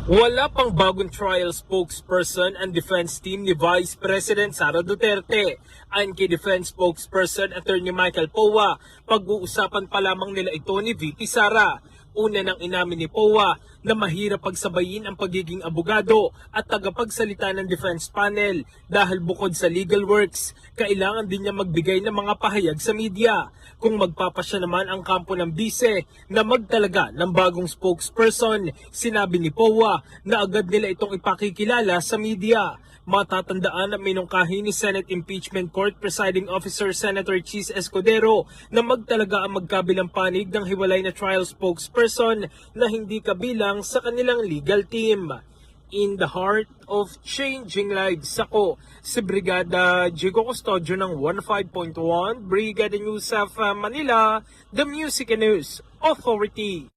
Wala pang bagong trial spokesperson ang defense team ni Vice President Sara Duterte. Ayon kay defense spokesperson Attorney Michael Powa, pag-uusapan pa lamang nila ito ni VP Sara. Una nang inamin ni Powa na mahirap pagsabayin ang pagiging abogado at tagapagsalita ng defense panel dahil bukod sa legal works, kailangan din niya magbigay ng mga pahayag sa media. Kung magpapasya naman ang kampo ng bise na magtalaga ng bagong spokesperson, sinabi ni Powa na agad nila itong ipakikilala sa media. Matatandaan na minungkahi ni Senate Impeachment Court Presiding Officer Senator Chis Escudero na magtalaga ang magkabilang panig ng hiwalay na trial spokesperson na hindi kabilang sa kanilang legal team. In the heart of changing lives, ako si Brigada Jigo Custodio ng 15.1 Brigada News of Manila, the Music and News Authority.